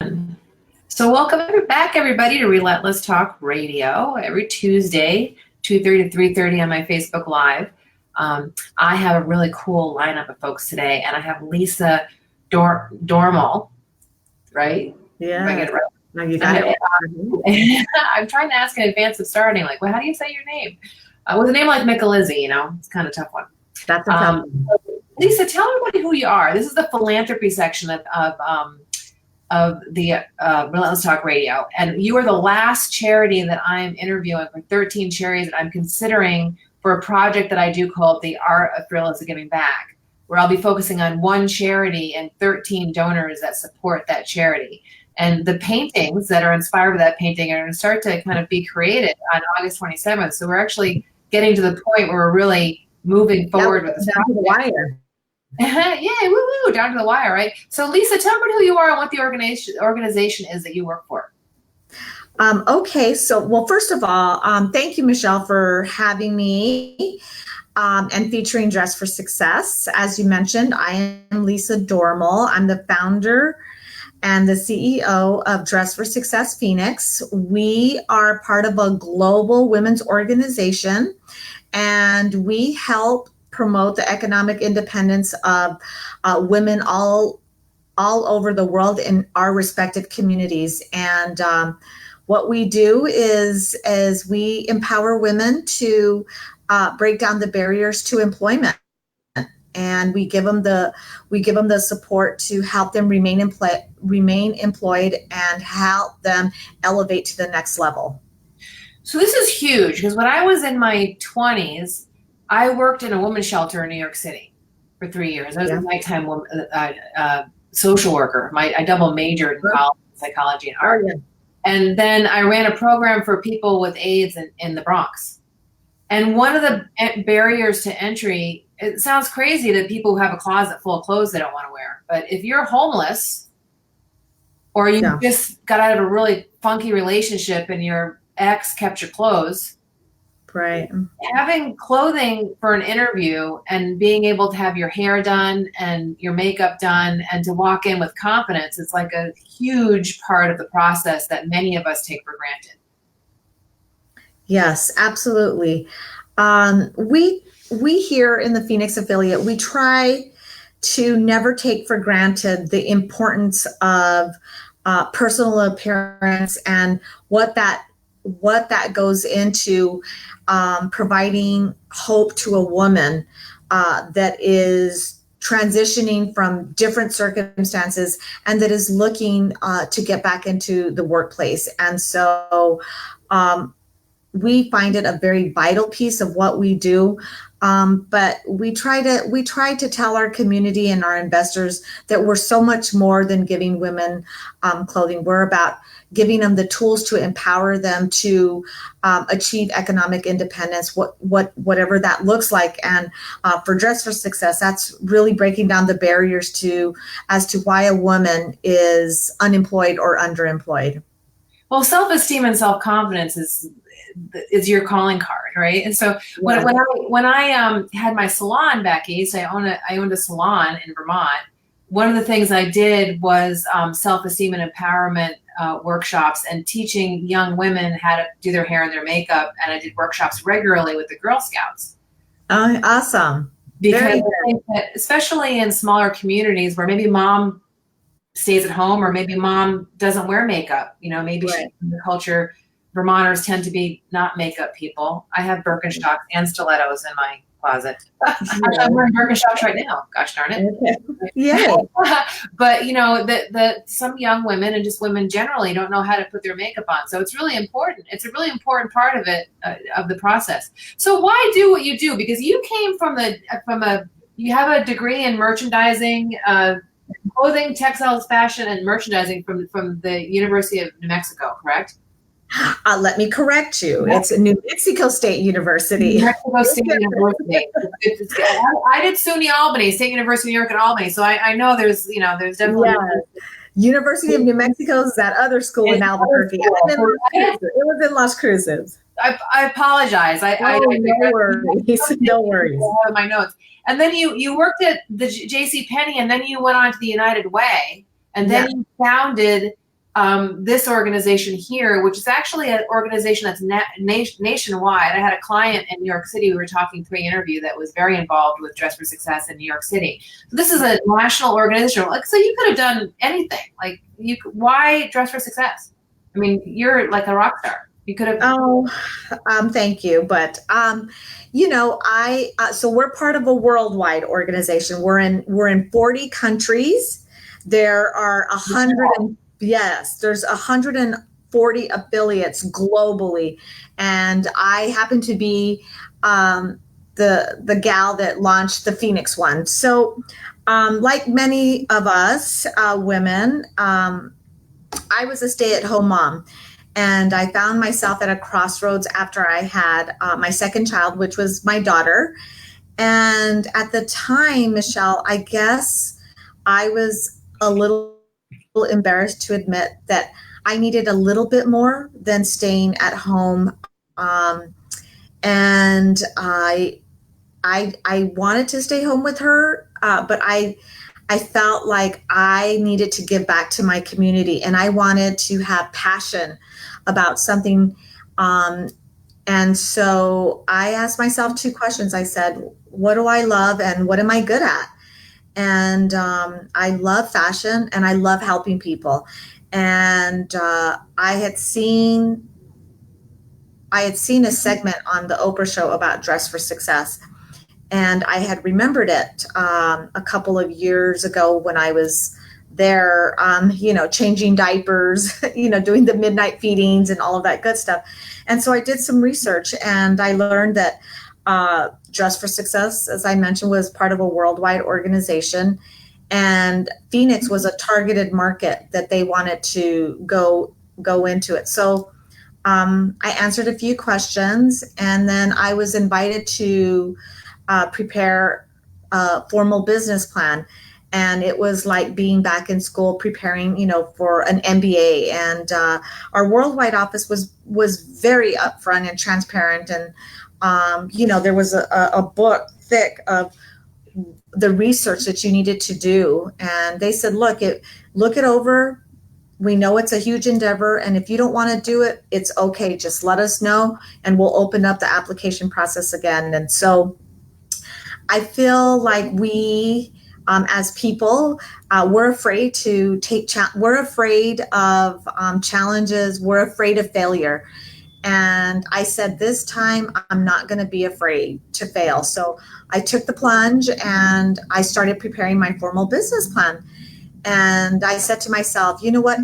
So welcome back, everybody, to Relentless Talk Radio every Tuesday, 2:30 to 3:30 on my Facebook Live. I have a really cool lineup of folks today, and I have Lisa Doromal, right? Yeah. If I get it right. No, you got it. I'm trying to ask in advance of starting, like, well, how do you say your name? With a name like Micalizzi, it's kind of a tough one. That's a tough one. Lisa, tell everybody who you are. This is the philanthropy section of the Relentless Talk Radio. And you are the last charity that I'm interviewing for 13 charities that I'm considering for a project that I do called The Art of Fearless Giving Back, where I'll be focusing on one charity and 13 donors that support that charity. And the paintings that are inspired by that painting are going to start to kind of be created on August 27th. So we're actually getting to the point where we're really moving forward with this project. The wire. Yay, woo-woo, down to the wire, right? So Lisa, tell me who you are and what the organization is that you work for. Okay, so, well, first of all, thank you, Michelle, for having me and featuring Dress for Success. As you mentioned, I am Lisa Doromal. I'm the founder and the CEO of Dress for Success Phoenix. We are part of a global women's organization, and we help promote the economic independence of women all over the world in our respective communities. And what we do is we empower women to break down the barriers to employment, and we give them the support to help them remain employed and help them elevate to the next level. So this is huge, because when I was in my 20s, I worked in a women's shelter in New York City for 3 years. I was a nighttime social worker. I double majored in college in psychology and art. And then I ran a program for people with AIDS in the Bronx. And one of the barriers to entry, it sounds crazy to people who have a closet full of clothes they don't want to wear. But if you're homeless, or you just got out of a really funky relationship and your ex kept your clothes, right? Having clothing for an interview and being able to have your hair done and your makeup done and to walk in with confidence, it's like a huge part of the process that many of us take for granted. Yes, absolutely. We here in the Phoenix affiliate, we try to never take for granted the importance of personal appearance and what that goes into providing hope to a woman that is transitioning from different circumstances and that is looking to get back into the workplace. And so we find it a very vital piece of what we do. But we try to tell our community and our investors that we're so much more than giving women clothing. We're about giving them the tools to empower them to achieve economic independence, whatever that looks like. And for Dress for Success, that's really breaking down the barriers as to why a woman is unemployed or underemployed. Well, self-esteem and self-confidence is your calling card, right? And so when I had my salon back east, I owned a salon in Vermont. One of the things I did was self-esteem and empowerment workshops and teaching young women how to do their hair and their makeup. And I did workshops regularly with the Girl Scouts. Awesome. Because I think that especially in smaller communities where maybe mom stays at home or maybe mom doesn't wear makeup, maybe in the culture, Vermonters tend to be not makeup people. I have Birkenstocks and stilettos in my closet. I'm wearing Birkenstocks right now. Gosh darn it. Yeah. But some young women and just women generally don't know how to put their makeup on. So it's really important. It's a really important part of it, of the process. So why do what you do? Because you came you have a degree in merchandising, clothing, textiles, fashion, and merchandising from the University of New Mexico, correct? Let me correct you. It's New Mexico State University. New Mexico State University. I did SUNY Albany, State University of New York and Albany. So I know there's definitely. University of New Mexico is that other school in Albuquerque. It was in Las Cruces. I apologize. No worries. No worries. I have my notes. And then you worked at the J.C. Penney, and then you went on to the United Way, and then you founded this organization here, which is actually an organization that's nationwide. I had a client in New York City. We were talking pre-interview that was very involved with Dress for Success in New York City. So this is a national organization. Like, so you could have done anything. Like, why Dress for Success? I mean, you're like a rock star. You could have. Oh, thank you. But, so we're part of a worldwide organization. We're in 40 countries. There are 100. Yes, there's 140 affiliates globally, and I happen to be the gal that launched the Phoenix one. So, like many of us women, I was a stay-at-home mom, and I found myself at a crossroads after I had my second child, which was my daughter. And at the time, Michelle, I guess I was a little embarrassed to admit that I needed a little bit more than staying at home. And I wanted to stay home with her, but I felt like I needed to give back to my community, and I wanted to have passion about something. And so I asked myself two questions. I said, what do I love and what am I good at? And I love fashion and I love helping people. And I had seen a segment on the Oprah show about Dress for Success. And I had remembered it a couple of years ago when I was there, changing diapers, doing the midnight feedings and all of that good stuff. And so I did some research and I learned that Dress for Success, as I mentioned, was part of a worldwide organization. And Phoenix was a targeted market that they wanted to go into it. So I answered a few questions, and then I was invited to prepare a formal business plan. And it was like being back in school preparing, for an MBA. And our worldwide office was very upfront and transparent. And, there was a book thick of the research that you needed to do. And they said, look it over. We know it's a huge endeavor. And if you don't want to do it, it's okay. Just let us know and we'll open up the application process again. And so I feel like we, as people, we're afraid to take, we're afraid of challenges. We're afraid of failure. And I said, this time I'm not going to be afraid to fail. So I took the plunge and I started preparing my formal business plan. And I said to myself, you know what,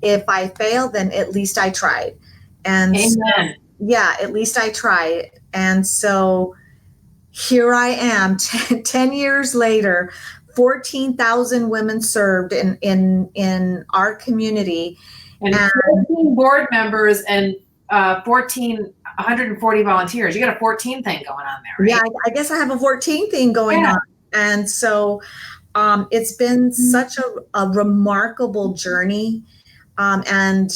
if I fail, then at least I tried. And Amen. At least I tried. And so here I am 10 years later, 14,000 women served in our community. And 14 board members and 140 volunteers. You got a 14 thing going on there, right? Yeah, I guess I have a 14 thing going on. And so it's been such a remarkable journey. And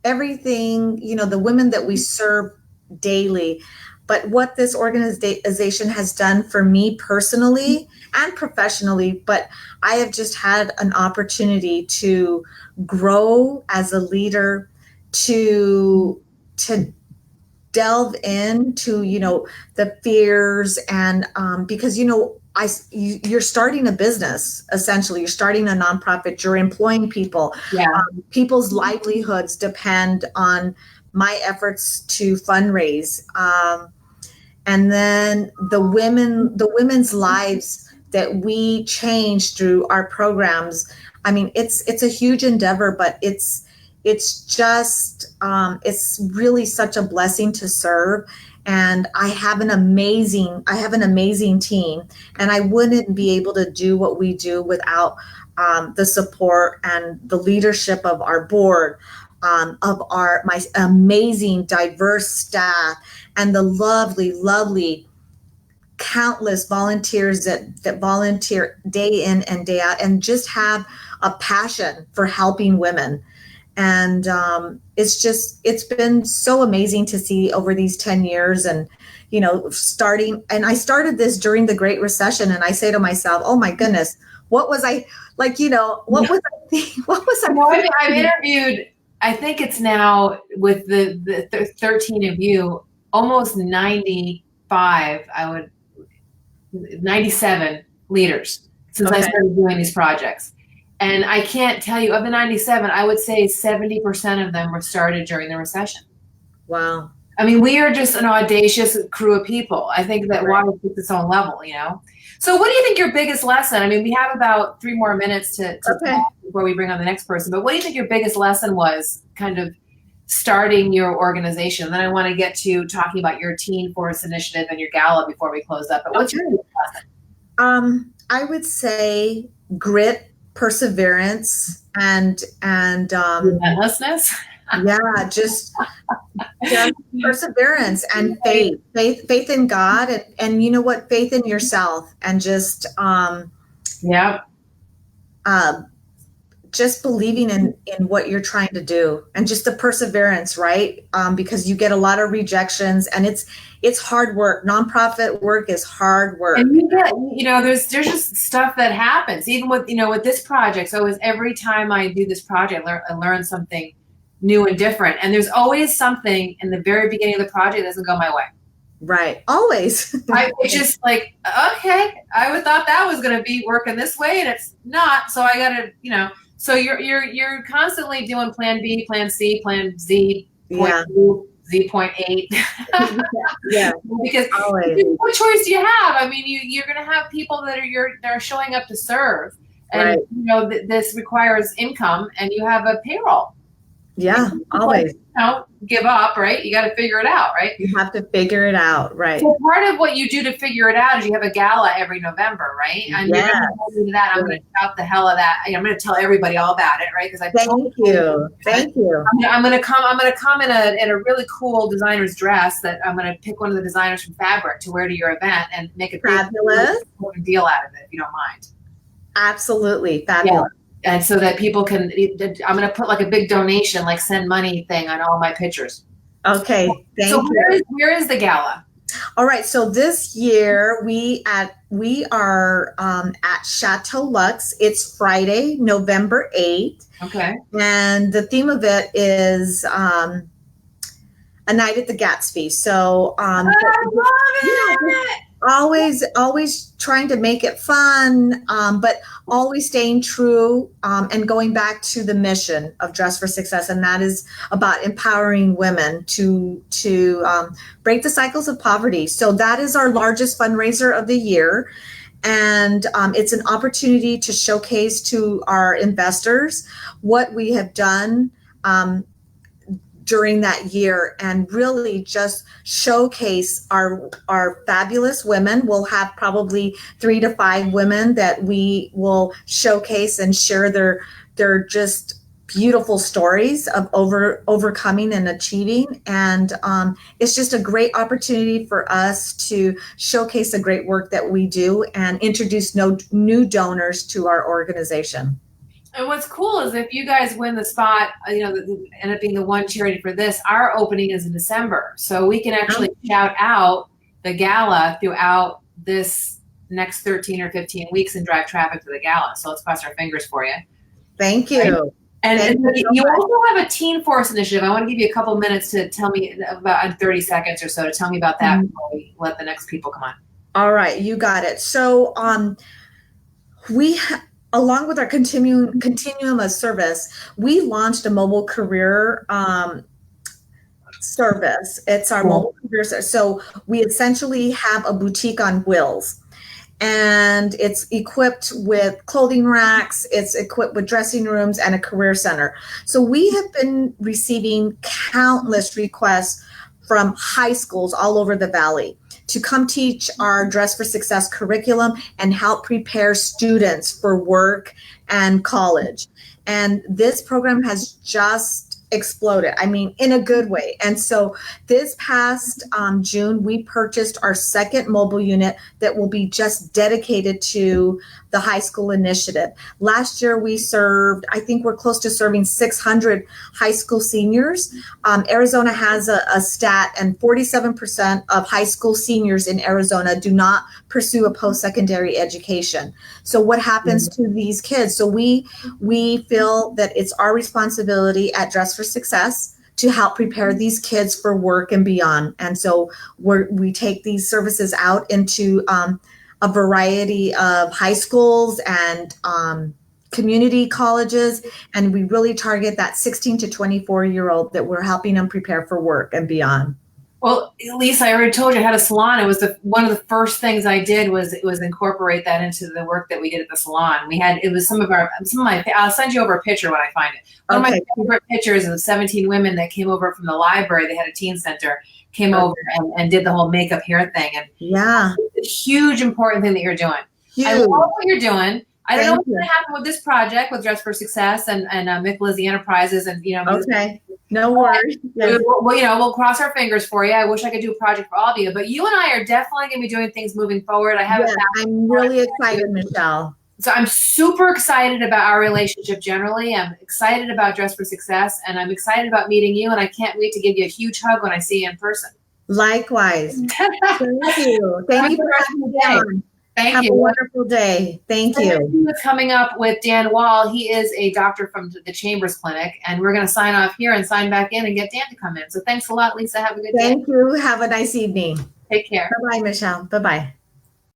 everything, the women that we serve daily, but what this organization has done for me personally and professionally, but I have just had an opportunity to grow as a leader, to delve into, the fears and because, you're starting a business, essentially. You're starting a nonprofit. You're employing people. Yeah. People's livelihoods depend on my efforts to fundraise. And then the women's lives that we change through our programs. I mean, it's a huge endeavor, but it's just, it's really such a blessing to serve. And I have an amazing team, and I wouldn't be able to do what we do without the support and the leadership of our board, of my amazing diverse staff, and the lovely countless volunteers that volunteer day in and day out and just have a passion for helping women. And it's been so amazing to see over these 10 years. And, I started this during the Great Recession. And I say to myself, oh my goodness, what was I like, what was I thinking? What was I Well, thinking? I've interviewed, I think it's now with the 13 of you, almost 95, 97 leaders since I Okay. started doing these projects. And I can't tell you, of the 97, I would say 70% of them were started during the recession. Wow. I mean, we are just an audacious crew of people. I think that Right. water takes its own level, So what do you think your biggest lesson? I mean, we have about 3 more minutes to Okay. talk before we bring on the next person, but what do you think your biggest lesson was kind of starting your organization? And then I want to get to talking about your Teen Force Initiative and your gala before we close up. But what's your biggest lesson? I would say grit, perseverance, and Relentlessness? yeah, just perseverance and faith in God, and you know what, faith in yourself, and Yep. just believing in what you're trying to do, and just the perseverance, right? Because you get a lot of rejections, and it's hard work. Nonprofit work is hard work. And you get, there's just stuff that happens, even with, with this project. So every time I do this project, I learn something new and different. And there's always something in the very beginning of the project that doesn't go my way. Right. Always. It's just like, okay, I would thought that was going to be working this way, and it's not. So I got to, so you're constantly doing plan B, plan C, plan Z, Yeah. 0.8. Yeah. Because Always. what choice do you have? I mean, you're going to have people that are showing up to serve, and Right. this requires income, and you have a payroll. Yeah. Always. Give up, right? You got to figure it out, right? You have to figure it out, right? So part of what you do to figure it out is you have a gala every November, right? And you're going to go into that. I'm going to shout the hell of that. I'm going to tell everybody all about it, right? Because Thank you. I'm going to come in a really cool designer's dress that I'm going to pick one of the designers from Fabric to wear to your event and make a Fabulous deal out of it, if you don't mind. Absolutely fabulous. Yeah. And so that people can, I'm going to put like a big donation, like send money thing on all my pictures. Okay. Thank you. Where is the gala? All right. So this year we are at Chateau Luxe. It's Friday, November 8th. Okay. And the theme of it is a night at the Gatsby. So I love it. Always trying to make it fun, but always staying true and going back to the mission of Dress for Success, and that is about empowering women to break the cycles of poverty. So that is our largest fundraiser of the year, and it's an opportunity to showcase to our investors what we have done during that year, and really just showcase our fabulous women. We'll have probably 3 to 5 women that we will showcase and share their just beautiful stories of overcoming and achieving. And it's just a great opportunity for us to showcase the great work that we do and introduce new donors to our organization. And what's cool is if you guys win the spot, end up being the one charity for this, our opening is in December. So we can actually shout out the gala throughout this next 13 or 15 weeks and drive traffic to the gala. So let's cross our fingers for you. Thank you. Right? And you also have a Teen Force Initiative. I want to give you a couple minutes to tell me about 30 seconds or so to tell me about that before we let the next people come on. All right, you got it. So along with our continuum of service, we launched a mobile career service. It's our mobile career service. So we essentially have a boutique on wheels, and it's equipped with clothing racks. It's equipped with dressing rooms and a career center. So we have been receiving countless requests from high schools all over the Valley to come teach our Dress for Success curriculum and help prepare students for work and college. And this program has just exploded. I mean, in a good way. And so this past June, we purchased our second mobile unit that will be just dedicated to the high school initiative. Last year we served, I think we're close to serving 600 high school seniors. Arizona has a stat, and 47% of high school seniors in Arizona do not pursue a post-secondary education. So what happens to these kids? So we feel that it's our responsibility at Dress for Success to help prepare these kids for work and beyond. And so we take these services out into a variety of high schools and community colleges, and we really target that 16 to 24-year-old that we're helping them prepare for work and beyond. Well, Lisa, I already told you I had a salon. It was one of the first things I did was incorporate that into the work that we did at the salon. It was some of my, I'll send you over a picture when I find it. One of my favorite pictures of 17 women that came over from the library. They had a teen center, came over and did the whole makeup hair thing. And it's a huge, important thing that you're doing. Huge. I love what you're doing. I don't know what's going to happen with this project with Dress for Success and Micalizzi Enterprises and no worries. We'll cross our fingers for you. I wish I could do a project for all of you, but you and I are definitely going to be doing things moving forward. I'm really excited, Michelle. So I'm super excited about our relationship generally. I'm excited about Dress for Success, and I'm excited about meeting you, and I can't wait to give you a huge hug when I see you in person. Likewise. Thank you. Thank you for having me on. Thank you. Have a wonderful day. Thank you. What's coming up with Dan Wall? He is a doctor from the Chambers Clinic, and we're going to sign off here and sign back in and get Dan to come in. So thanks a lot, Lisa. Have a good day. Thank you. Have a nice evening. Take care. Bye-bye, Michelle. Bye-bye.